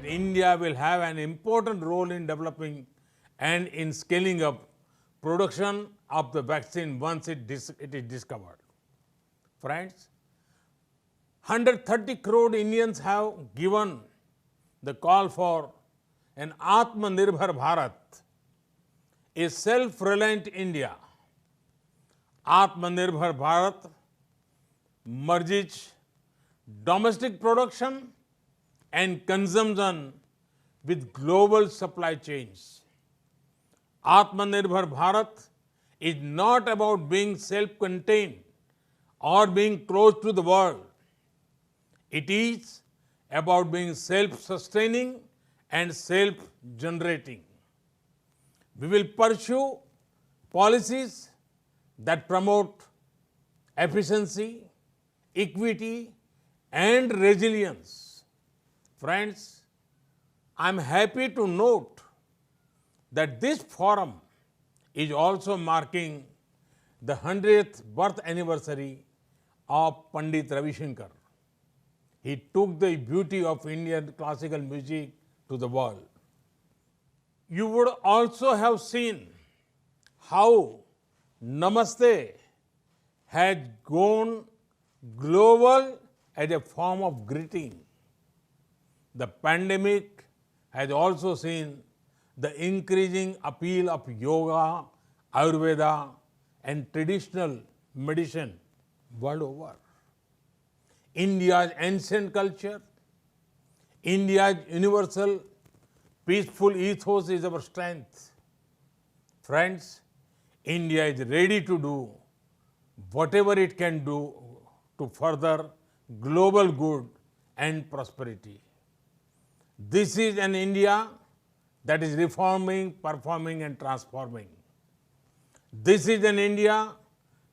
that India will have an important role in developing and in scaling up production of the vaccine once it is discovered. Friends, 130 crore Indians have given the call for an Atmanirbhar Bharat, a self-reliant India. Atmanirbhar Bharat merges domestic production and consumption with global supply chains. Atmanirbhar Bharat is not about being self-contained or being close to the world. It is about being self-sustaining and self-generating. We will pursue policies that promote efficiency, equity, and resilience. Friends, I am happy to note that this forum is also marking the 100th birth anniversary of Pandit Ravi Shankar. He took the beauty of Indian classical music to the world. You would also have seen how Namaste has gone global as a form of greeting. The pandemic has also seen the increasing appeal of yoga, Ayurveda, and traditional medicine world over. India's ancient culture, India's universal peaceful ethos is our strength. Friends, India is ready to do whatever it can do to further global good and prosperity. This is an India that is reforming, performing, and transforming. This is an India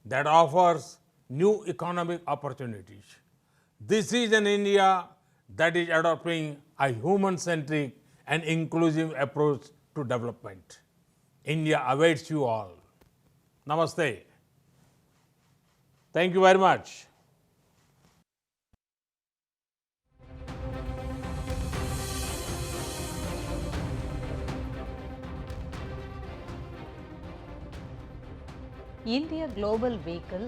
that offers new economic opportunities. This is an India that is adopting a human-centric and inclusive approach to development. India awaits you all. Namaste. Thank you very much. இந்திய global வீக்கில்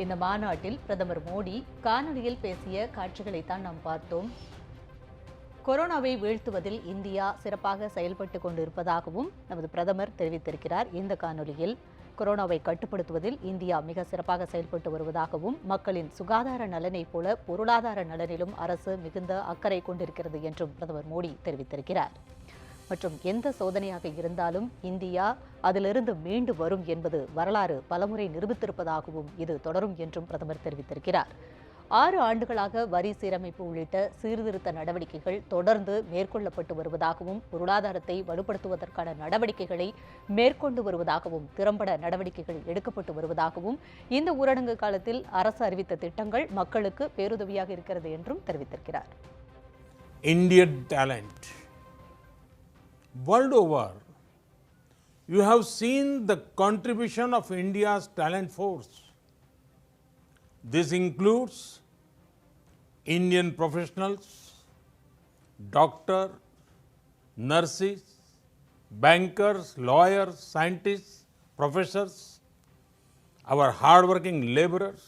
இந்த மாநாட்டில் பிரதமர் மோடி காணொலியில் பேசிய காட்சிகளைத்தான் நாம் பார்த்தோம். கொரோனாவை வீழ்த்துவதில் இந்தியா சிறப்பாக செயல்பட்டு கொண்டிருப்பதாகவும் நமது பிரதமர் தெரிவித்திருக்கிறார். இந்த காணொலியில் கொரோனாவை கட்டுப்படுத்துவதில் இந்தியா மிக சிறப்பாக செயல்பட்டு வருவதாகவும் மக்களின் சுகாதார நலனைப் போல பொருளாதார நலனிலும் அரசு மிகுந்த அக்கறை கொண்டிருக்கிறது என்றும் பிரதமர் மோடி தெரிவித்திருக்கிறார். மற்றும் எந்த சோதனையாக இருந்தாலும் இந்தியா அதிலிருந்து மீண்டு வரும் என்பது வரலாறு பலமுறை நிரூபித்திருப்பதாகவும் இது தொடரும் என்றும் பிரதமர் தெரிவித்திருக்கிறார். 6 ஆண்டுகளாக வரி சீரமைப்பு உள்ளிட்ட சீர்திருத்த நடவடிக்கைகள் தொடர்ந்து மேற்கொள்ளப்பட்டு வருவதாகவும் பொருளாதாரத்தை வலுப்படுத்துவதற்கான நடவடிக்கைகளை மேற்கொண்டு வருவதாகவும் திறம்பட நடவடிக்கைகள் எடுக்கப்பட்டு வருவதாகவும் இந்த ஊரடங்கு காலத்தில் அரசு அறிவித்த திட்டங்கள் மக்களுக்கு பேருதவியாக இருக்கிறது என்றும் தெரிவித்திருக்கிறார். Indian talent. World over, you have seen the contribution of India's talent force. This includes Indian professionals, doctors, nurses, bankers, lawyers, scientists, professors, our hardworking laborers.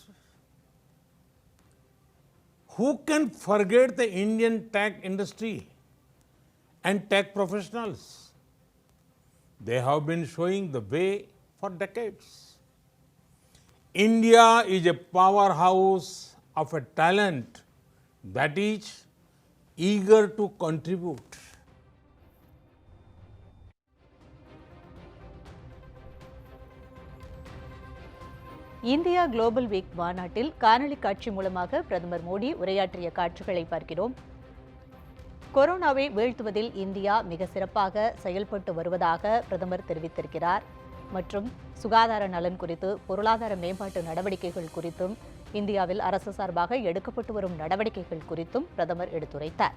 Who can forget the Indian tech industry and tech professionals? They have been showing the way for decades. India is a powerhouse of a talent that is eager to contribute. India global week மாநாட்டில் காணொலி காட்சி மூலமாக பிரதமர் மோடி உரையாற்றிய காட்சிகளை பார்க்கிறோம். கொரோனாவை வீழ்த்துவதில் India மிக சிறப்பாக செயல்பட்டு வருவதாக பிரதமர் தெரிவித்திருக்கிறார். மற்றும் சுகாதார நலன் குறித்து பொருளாதார மேம்பாட்டு நடவடிக்கைகள் குறித்தும் இந்தியாவில் அரசு சார்பாக எடுக்கப்பட்டு வரும் நடவடிக்கைகள் குறித்தும் பிரதமர் எடுத்துரைத்தார்.